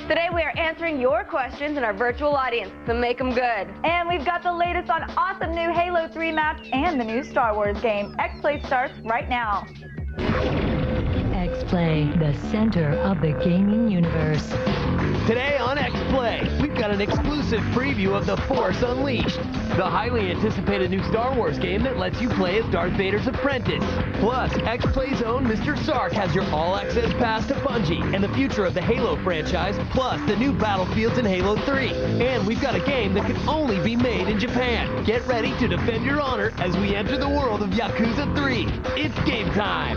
Today we are answering your questions in our virtual audience, so make them good. And we've got the latest on awesome new Halo 3 maps and the new Star Wars game. X-Play starts right now. X-Play, the center of the gaming universe. Today on X-Play, we've got an exclusive preview of The Force Unleashed, the highly anticipated new Star Wars game that lets you play as Darth Vader's apprentice. Plus, X-Play's own Mr. Sark has your all-access pass to Bungie and the future of the Halo franchise, plus the new battlefields in Halo 3. And we've got a game that can only be made in Japan. Get ready to defend your honor as we enter the world of Yakuza 3. It's game time!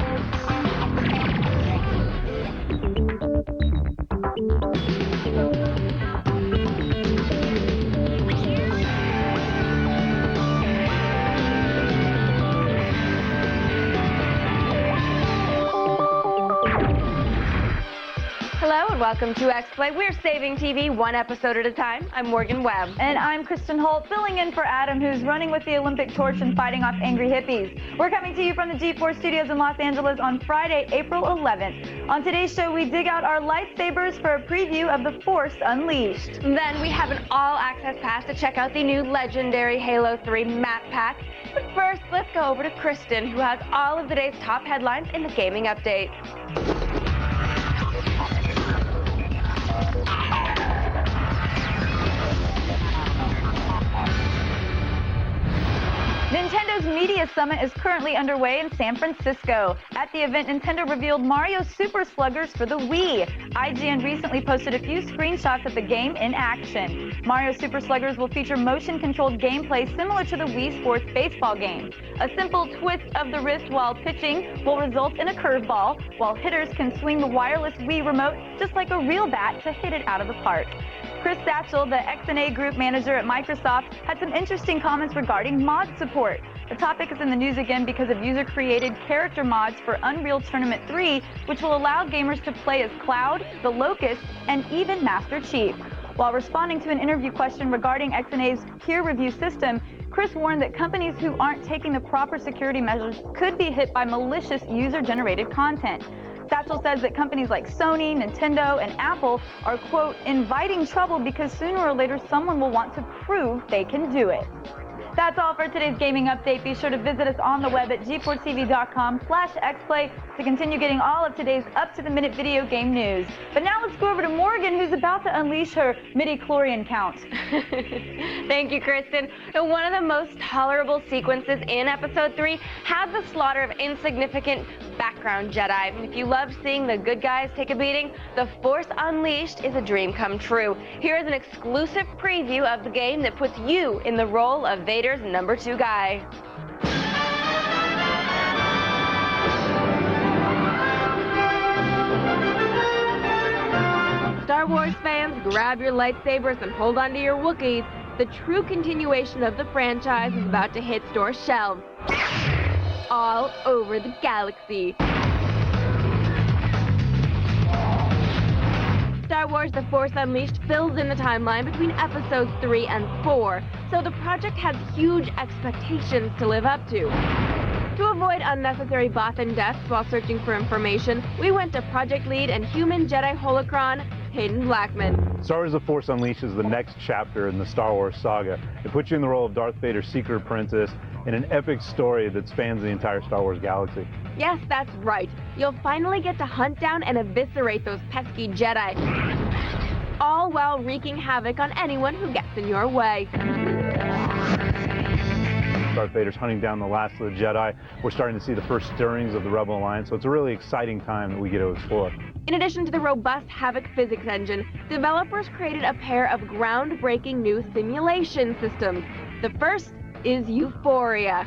Hello and welcome to X-Play. We're saving TV one episode at a time. I'm Morgan Webb. And I'm Kristen Holt, filling in for Adam, who's running with the Olympic torch and fighting off angry hippies. We're coming to you from the G4 studios in Los Angeles on Friday, April 11th. On today's show, we dig out our lightsabers for a preview of The Force Unleashed. Then we have an all-access pass to check out the new legendary Halo 3 map pack. But first, let's go over to Kristen, who has all of today's top headlines in the gaming update. Nintendo's Media Summit is currently underway in San Francisco. At the event, Nintendo revealed Mario Super Sluggers for the Wii. IGN recently posted a few screenshots of the game in action. Mario Super Sluggers will feature motion-controlled gameplay similar to the Wii Sports baseball game. A simple twist of the wrist while pitching will result in a curveball, while hitters can swing the wireless Wii remote just like a real bat to hit it out of the park. Chris Satchell, the X&A Group Manager at Microsoft, had some interesting comments regarding mod support. The topic is in the news again because of user-created character mods for Unreal Tournament 3, which will allow gamers to play as Cloud, the Locust, and even Master Chief. While responding to an interview question regarding X&A's peer review system, Chris warned that companies who aren't taking the proper security measures could be hit by malicious user-generated content. Satchell says that companies like Sony, Nintendo, and Apple are, quote, inviting trouble because sooner or later someone will want to prove they can do it. That's all for today's gaming update. Be sure to visit us on the web at g4tv.com/xplay to continue getting all of today's up-to-the-minute video game news. But now let's go over to Morgan, who's about to unleash her midi-chlorian count. Thank you, Kristen. One of the most tolerable sequences in Episode 3 had the slaughter of insignificant background Jedi. If you love seeing the good guys take a beating, The Force Unleashed is a dream come true. Here is an exclusive preview of the game that puts you in the role of Vader's number 2 guy. Star Wars fans, grab your lightsabers and hold on to your Wookiees. The true continuation of the franchise is about to hit store shelves all over the galaxy. Star Wars The Force Unleashed fills in the timeline between episodes 3 and 4, so the project has huge expectations to live up to. To avoid unnecessary Bothan deaths while searching for information, we went to project lead and human Jedi holocron, Hayden Blackman. Star Wars The Force Unleashed is the next chapter in the Star Wars saga. It puts you in the role of Darth Vader's secret apprentice in an epic story that spans the entire Star Wars galaxy. Yes, that's right. You'll finally get to hunt down and eviscerate those pesky Jedi, all while wreaking havoc on anyone who gets in your way. Darth Vader's hunting down the last of the Jedi. We're starting to see the first stirrings of the Rebel Alliance, so it's a really exciting time that we get to explore. In addition to the robust Havoc physics engine, developers created a pair of groundbreaking new simulation systems. The first is Euphoria.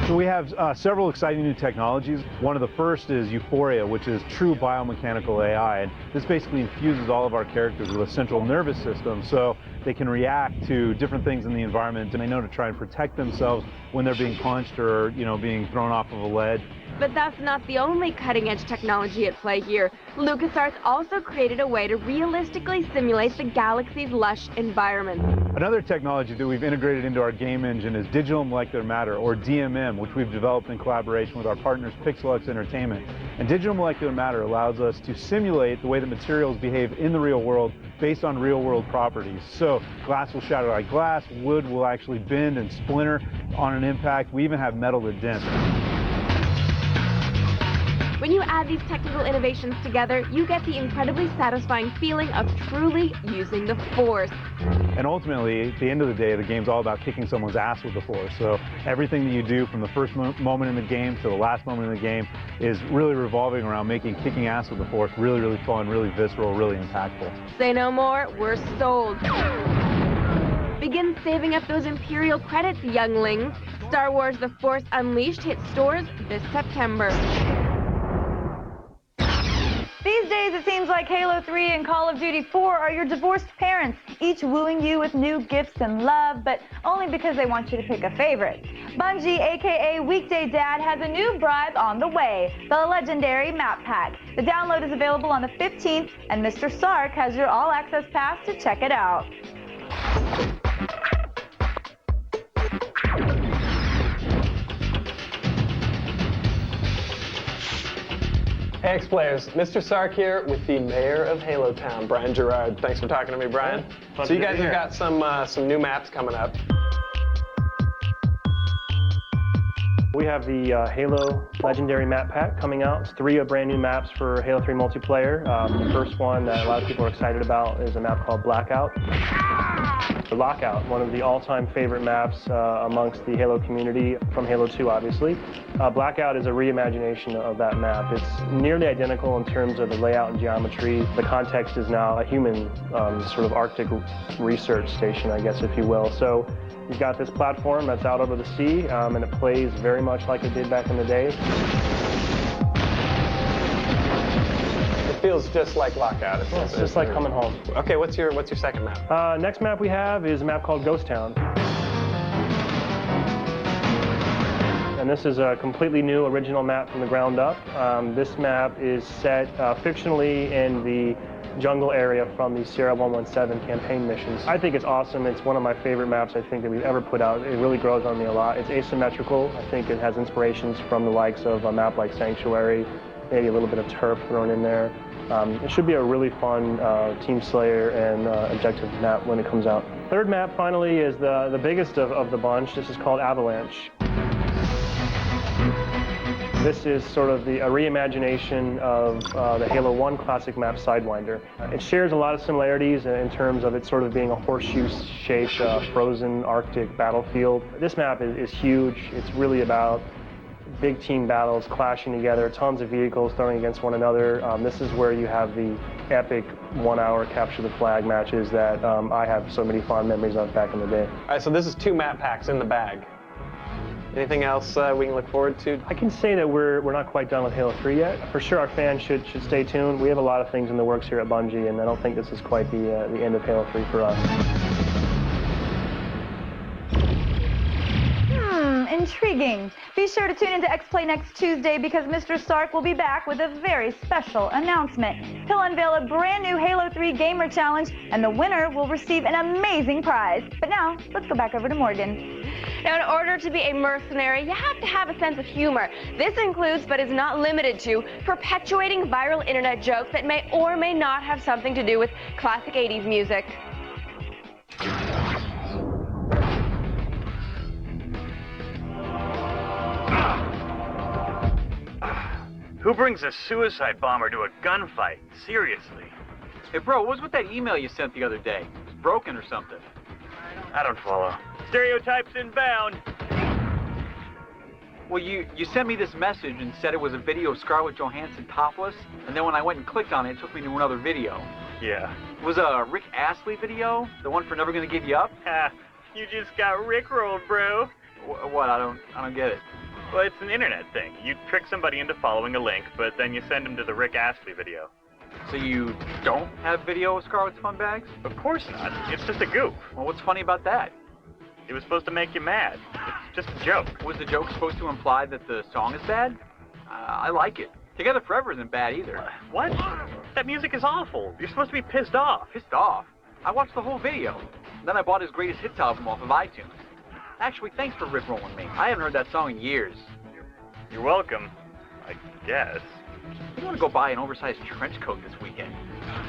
So we have several exciting new technologies. One of the first is Euphoria, which is true biomechanical AI. And this basically infuses all of our characters with a central nervous system so they can react to different things in the environment, and they know to try and protect themselves when they're being punched or, being thrown off of a ledge. But that's not the only cutting-edge technology at play here. LucasArts also created a way to realistically simulate the galaxy's lush environment. Another technology that we've integrated into our game engine is digital molecular matter, or DMM, which we've developed in collaboration with our partners Pixelux Entertainment. And digital molecular matter allows us to simulate the way that materials behave in the real world based on real-world properties. So glass will shatter like glass, wood will actually bend and splinter on an impact. We even have metal that dents. When you add these technical innovations together, you get the incredibly satisfying feeling of truly using the Force. And ultimately, at the end of the day, the game's all about kicking someone's ass with the Force. So everything that you do from the first moment in the game to the last moment in the game is really revolving around making kicking ass with the Force really, really fun, really visceral, really impactful. Say no more, we're sold. Begin saving up those Imperial credits, younglings. Star Wars The Force Unleashed hits stores this September. These days, it seems like Halo 3 and Call of Duty 4 are your divorced parents, each wooing you with new gifts and love, but only because they want you to pick a favorite. Bungie, aka Weekday Dad, has a new bribe on the way, the legendary Map Pack. The download is available on the 15th, and Mr. Sark has your all-access pass to check it out. Hey X-Players, Mr. Sark here with the Mayor of Halo Town, Brian Gerard. Thanks for talking to me, Brian. Yeah, so you guys have got some new maps coming up. We have the Halo Legendary Map Pack coming out. It's 3 brand new maps for Halo 3 multiplayer. The first one that a lot of people are excited about is a map called Blackout. Lockout, one of the all-time favorite maps amongst the Halo community, from Halo 2 obviously. Blackout is a reimagination of that map. It's nearly identical in terms of the layout and geometry. The context is now a human sort of Arctic research station, I guess, if you will. So you've got this platform that's out over the sea, and it plays very much like it did back in the day. It feels just like Lockout. It's just like coming home. Okay, what's your second map? Next map we have is a map called Ghost Town. And this is a completely new original map from the ground up. This map is set fictionally in the jungle area from the Sierra 117 campaign missions. I think it's awesome. It's one of my favorite maps I think that we've ever put out. It really grows on me a lot. It's asymmetrical. I think it has inspirations from the likes of a map like Sanctuary, maybe a little bit of turf thrown in there. It should be a really fun Team Slayer and objective map when it comes out. Third map finally is the biggest of the bunch. This is called Avalanche. This is sort of a reimagination of the Halo 1 classic map Sidewinder. It shares a lot of similarities in terms of it sort of being a horseshoe-shaped frozen Arctic battlefield. This map is huge. It's really about big team battles clashing together, tons of vehicles throwing against one another. This is where you have the epic 1-hour capture the flag matches that I have so many fond memories of back in the day. All right, so this is 2 map packs in the bag. Anything else we can look forward to? I can say that we're not quite done with Halo 3 yet. For sure, our fans should stay tuned. We have a lot of things in the works here at Bungie, and I don't think this is quite the end of Halo 3 for us. Intriguing. Be sure to tune into X-Play next Tuesday because Mr. Sark will be back with a very special announcement. He'll unveil a brand new Halo 3 Gamer Challenge, and the winner will receive an amazing prize. But now, let's go back over to Morgan. Now, in order to be a mercenary, you have to have a sense of humor. This includes, but is not limited to, perpetuating viral internet jokes that may or may not have something to do with classic 80s music. Who brings a suicide bomber to a gunfight? Seriously. Hey, bro, what was with that email you sent the other day? It's broken or something. I don't follow. Stereotypes inbound. Well, you sent me this message and said it was a video of Scarlett Johansson topless, and then when I went and clicked on it, it took me to another video. Yeah. It was a Rick Astley video? The one for Never Gonna Give You Up? Ha, you just got rickrolled, bro. What? I don't get it. Well, it's an internet thing. You trick somebody into following a link, but then you send them to the Rick Astley video. So you don't have video of Scarlett's fun bags? Of course not. It's just a goof. Well, what's funny about that? It was supposed to make you mad. It's just a joke. Was the joke supposed to imply that the song is bad? I like it. Together Forever isn't bad either. What? That music is awful. You're supposed to be pissed off. Pissed off? I watched the whole video. Then I bought his greatest hits album off of iTunes. Actually, thanks for rickrolling me. I haven't heard that song in years. You're welcome, I guess. I want to go buy an oversized trench coat this weekend.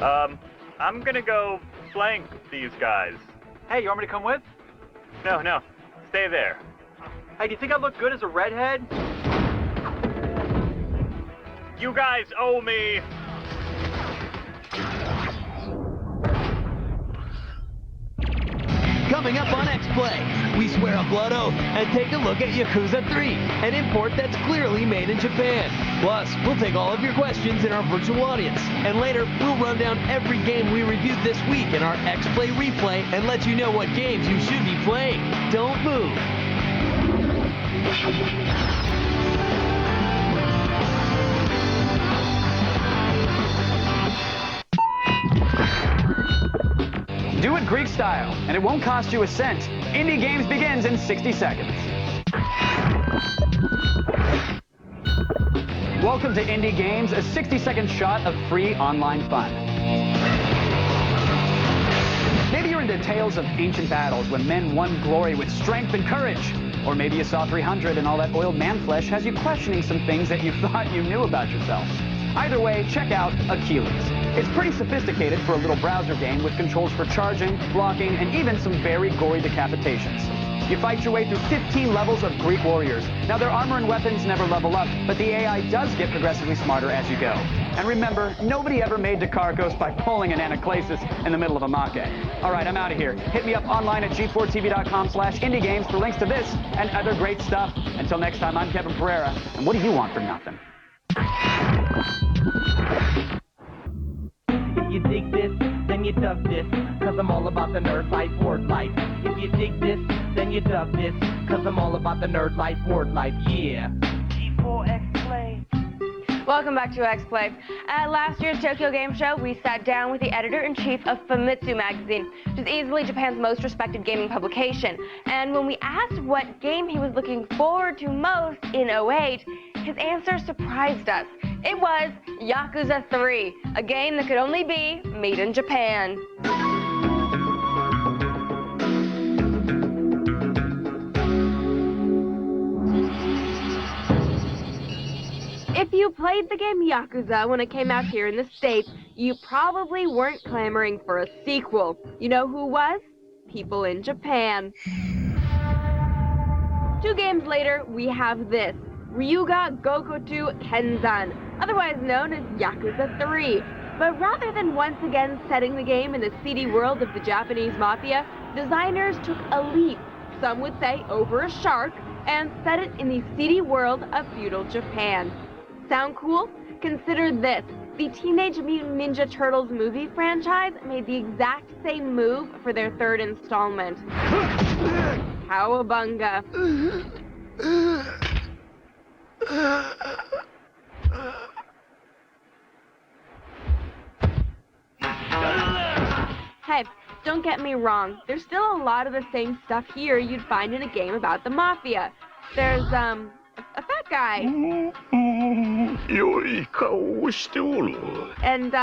I'm gonna go flank these guys. Hey, you want me to come with? No, stay there. Hey, do you think I look good as a redhead? You guys owe me. Coming up on X-Play, we swear a blood oath and take a look at Yakuza 3, an import that's clearly made in Japan. Plus, we'll take all of your questions in our virtual audience. And later, we'll run down every game we reviewed this week in our X-Play replay and let you know what games you should be playing. Don't move. Do it Greek style, and it won't cost you a cent. Indie Games begins in 60 seconds. Welcome to Indie Games, a 60-second shot of free online fun. Maybe you're into tales of ancient battles when men won glory with strength and courage. Or maybe you saw 300 and all that oiled man flesh has you questioning some things that you thought you knew about yourself. Either way, check out Achilles. It's pretty sophisticated for a little browser game with controls for charging, blocking, and even some very gory decapitations. You fight your way through 15 levels of Greek warriors. Now, their armor and weapons never level up, but the AI does get progressively smarter as you go. And remember, nobody ever made Dacarcos by pulling an anaclasis in the middle of a make. All right, I'm out of here. Hit me up online at g4tv.com/indiegames for links to this and other great stuff. Until next time, I'm Kevin Pereira, and what do you want for nothing? If you dig this, then you dug this, cause I'm all about the nerd life, word life. If you dig this, then you dug this, cause I'm all about the nerd life, word life, yeah. G4X-Play. Welcome back to X-Play. At last year's Tokyo Game Show, we sat down with the editor-in-chief of Famitsu magazine, which is easily Japan's most respected gaming publication. And when we asked what game he was looking forward to most in 08, his answer surprised us. It was Yakuza 3, a game that could only be made in Japan. If you played the game Yakuza when it came out here in the States, you probably weren't clamoring for a sequel. You know who was? People in Japan. 2 games later, we have this. Ryuga Gokoku Tenzan, otherwise known as Yakuza 3. But rather than once again setting the game in the seedy world of the Japanese mafia, designers took a leap, some would say over a shark, and set it in the seedy world of feudal Japan. Sound cool? Consider this. The Teenage Mutant Ninja Turtles movie franchise made the exact same move for their 3rd installment. Cowabunga. Hey, don't get me wrong. There's still a lot of the same stuff here you'd find in a game about the mafia. There's, a fat guy. And,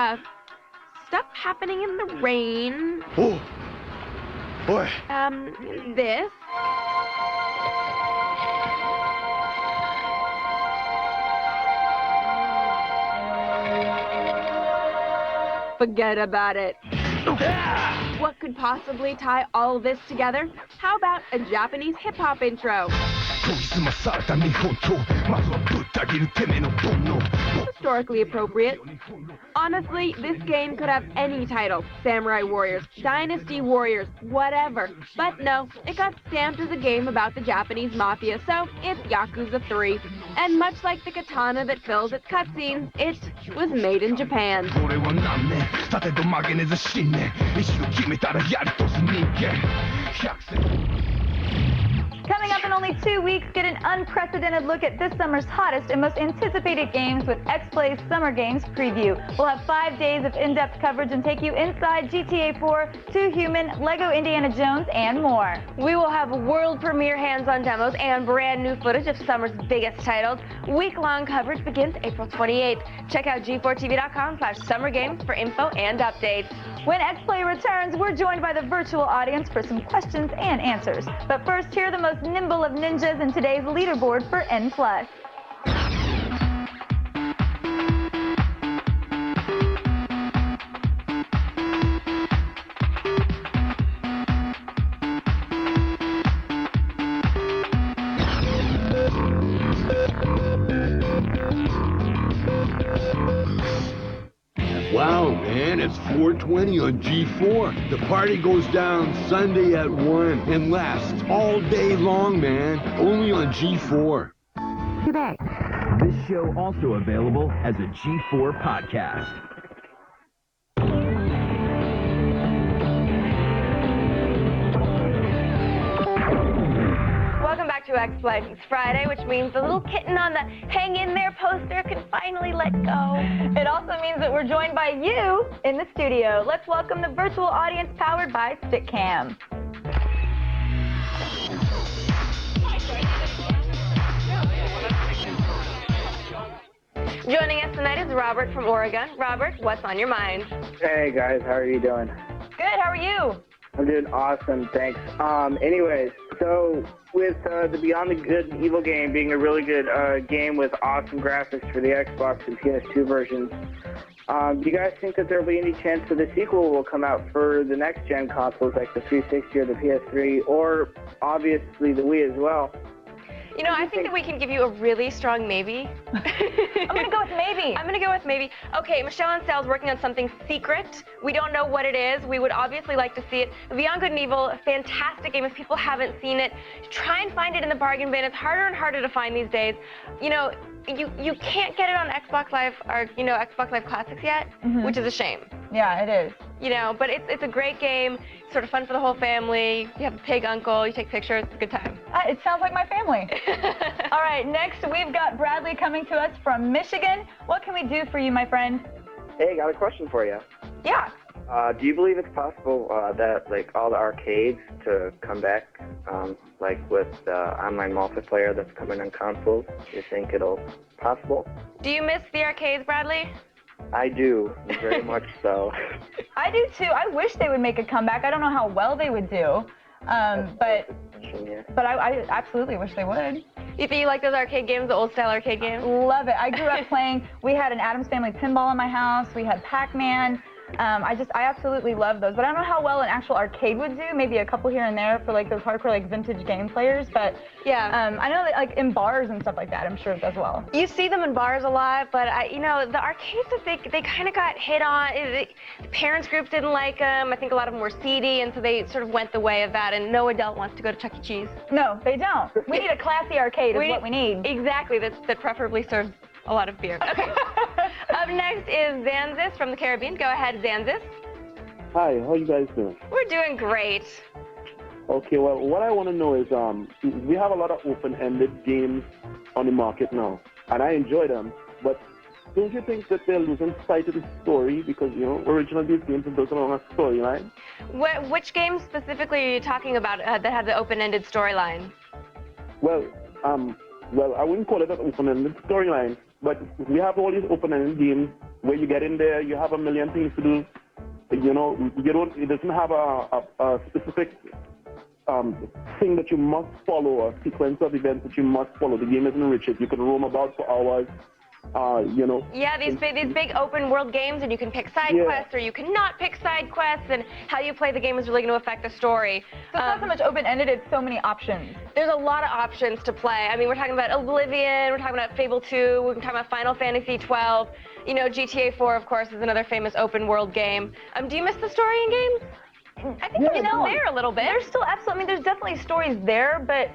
stuff happening in the rain. This. Forget about it. What could possibly tie all this together? How about a Japanese hip-hop intro? Historically appropriate. Honestly, this game could have any title. Samurai Warriors, Dynasty Warriors, whatever. But no, it got stamped as a game about the Japanese mafia, so it's Yakuza 3. And much like the katana that fills its cutscenes, it was made in Japan. Coming Coming up in only 2 weeks, get an unprecedented look at this summer's hottest and most anticipated games with X-Play's Summer Games Preview. We'll have 5 days of in-depth coverage and take you inside GTA 4, Two Human, Lego Indiana Jones, and more. We will have world premiere hands-on demos and brand new footage of summer's biggest titles. Week-long coverage begins April 28th. Check out g4tv.com/summergames for info and updates. When X-Play returns, we're joined by the virtual audience for some questions and answers. But first, here are the most nimble of ninjas in today's leaderboard for N+. Wow, man, it's 4:20 on G4. The party goes down Sunday at 1 and lasts all day long, man. Only on G4. Today. This show also available as a G4 podcast. Welcome back to X-Play. It's Friday, which means the little kitten on the hang in there poster can finally let go. It also means that we're joined by you in the studio. Let's welcome the virtual audience powered by StickCam. Joining us tonight is Robert from Oregon. Robert, what's on your mind? Hey guys, how are you doing? Good, how are you? I'm doing awesome, thanks. Anyways, so with the Beyond the Good and Evil game being a really good game with awesome graphics for the Xbox and PS2 versions, do you guys think that there will be any chance that the sequel will come out for the next gen consoles like the 360 or the PS3, or obviously the Wii as well? You know, I think that we can give you a really strong maybe. I'm going to go with maybe. I'm going to go with maybe. Okay, Michelle and Sal's working on something secret. We don't know what it is. We would obviously like to see it. Beyond Good and Evil, a fantastic game. If people haven't seen it, try and find it in the bargain bin. It's harder and harder to find these days. You know, you can't get it on Xbox Live or, you know, Xbox Live Classics yet, which is a shame. Yeah, it is. You know, but it's a great game. It's sort of fun for the whole family. You have a pig uncle, you take pictures, it's a good time. It sounds like my family. All right, next we've got Bradley coming to us from Michigan. What can we do for you, my friend? Hey, got a question for you. Yeah. Do you believe it's possible that like all the arcades to come back, like with online multiplayer that's coming on consoles? Do you think it'll possible? Do you miss the arcades, Bradley? I do, very much so. I do too. I wish they would make a comeback. I don't know how well they would do, but I absolutely wish they would. You think you like those arcade games, the old style arcade games? Love it. I grew up playing. We had an Addams Family pinball in my house. We had Pac-Man. I absolutely love those, but I don't know how well an actual arcade would do. Maybe a couple here and there for like those hardcore like vintage game players, but yeah, I know that like in bars and stuff like that, I'm sure it does well. You see them in bars a lot, but you know, the arcades, they kind of got hit on. The parents groups didn't like them. I think a lot of them were seedy, and so they sort of went the way of that, and no adult wants to go to Chuck E. Cheese. No, they don't. We need a classy arcade is what we need. Exactly, that preferably serves a lot of beer. Okay. Up next is Zanzis from the Caribbean. Go ahead, Zanzis. Hi, how you guys doing? We're doing great. Okay, well, what I want to know is we have a lot of open-ended games on the market now, and I enjoy them, but don't you think that they're losing sight of the story because, you know, originally these games are built along a storyline? Which games specifically are you talking about that have the open-ended storyline? Well, I wouldn't call it an open-ended storyline, but we have all these open-ended games where you get in there, you have a million things to do. You know, it doesn't have a specific thing that you must follow, a sequence of events that you must follow. The game isn't rigid. You can roam about for hours. You know. Yeah, these big open world games, and you can pick side quests or you cannot pick side quests, and how you play the game is really going to affect the story. So it's not so much open-ended, it's so many options. There's a lot of options to play. I mean, we're talking about Oblivion, we're talking about Fable 2, we're talking about Final Fantasy 12. You know, GTA 4, of course, is another famous open world game. Do you miss the story in games? I think it's there a little bit. There's still absolutely, I mean, there's definitely stories there, but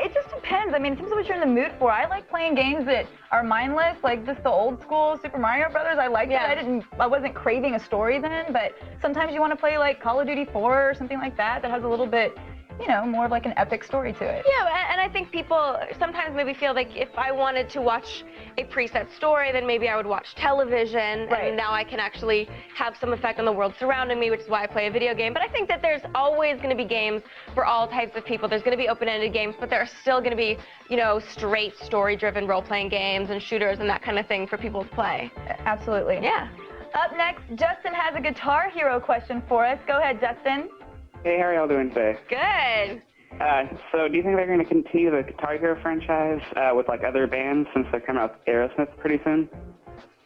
it just depends. I mean, it depends on what you're in the mood for. I like playing games that are mindless, like just the old school Super Mario Brothers. I liked it. I wasn't craving a story then, but sometimes you want to play like Call of Duty 4 or something like that has a little bit, you know, more of like an epic story to it. Yeah, and I think people sometimes maybe feel like if I wanted to watch a preset story, then maybe I would watch television, Right. and now I can actually have some effect on the world surrounding me, which is why I play a video game. But I think that there's always going to be games for all types of people. There's going to be open-ended games, but there are still going to be, you know, straight story-driven role-playing games and shooters and that kind of thing for people to play. Absolutely. Yeah. Up next, Justin has a Guitar Hero question for us. Go ahead, Justin. Hey, how are y'all doing today? Good. So do you think they're going to continue the Guitar Hero franchise with like other bands since they're coming out with Aerosmith pretty soon?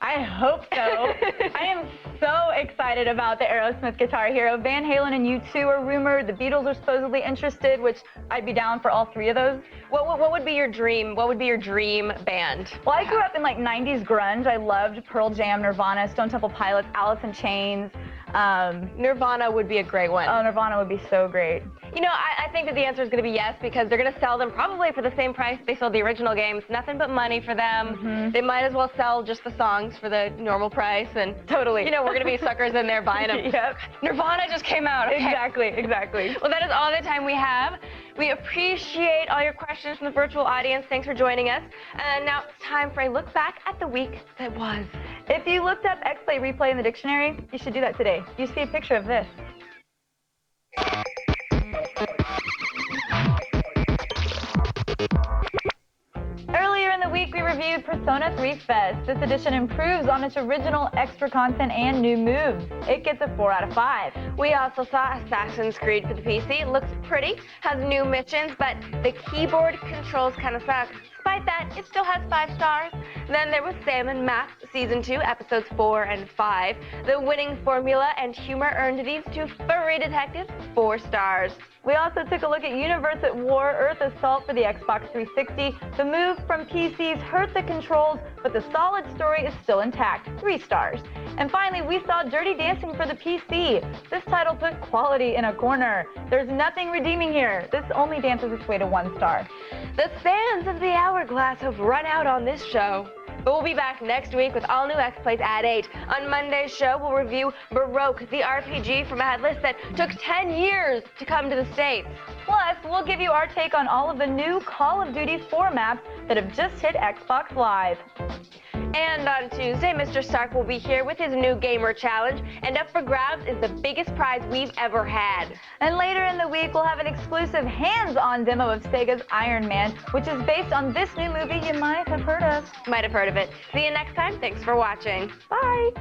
I hope so. I am so excited about the Aerosmith Guitar Hero. Van Halen and U2 are rumored. The Beatles are supposedly interested, which I'd be down for all three of those. What would be your dream? What would be your dream band? Well, I grew up in like 90s grunge. I loved Pearl Jam, Nirvana, Stone Temple Pilots, Alice in Chains. Nirvana would be a great one. Oh, Nirvana would be so great. You know, I think that the answer is going to be yes, because they're going to sell them probably for the same price they sold the original games. Nothing but money for them. They might as well sell just the songs for the normal price. And totally. You know, we're going to be suckers in there buying them. Yep. Nirvana just came out. Okay. Exactly. Well, that is all the time we have. We appreciate all your questions from the virtual audience. Thanks for joining us. And now it's time for a look back at the week that was. If you looked up XPlay Replay in the dictionary, you should do that today. You see a picture of this. Earlier in the week, we reviewed Persona 3 Fest. This edition improves on its original extra content and new moves. It gets a 4 out of 5. We also saw Assassin's Creed for the PC. It looks pretty, has new missions, but the keyboard controls kind of suck. Despite that, it still has 5 stars. Then there was Salmon Maps Season 2, Episodes 4 and 5. The winning formula and humor earned these two furry detectives 4 stars. We also took a look at Universe at War Earth Assault for the Xbox 360. The move from PCs hurt the controls, but the solid story is still intact, 3 stars. And finally, we saw Dirty Dancing for the PC. This title put quality in a corner. There's nothing redeeming here. This only dances its way to 1 star. The sands of the hourglass have run out on this show. But we'll be back next week with all new X-Plays at 8. On Monday's show, we'll review Baroque, the RPG from Atlas that took 10 years to come to the States. Plus, we'll give you our take on all of the new Call of Duty 4 maps that have just hit Xbox Live. And on Tuesday, Mr. Stark will be here with his new Gamer Challenge, and up for grabs is the biggest prize we've ever had. And later in the week, we'll have an exclusive hands-on demo of Sega's Iron Man, which is based on this new movie you might have heard of. Might have heard of it. See you next time. Thanks for watching. Bye.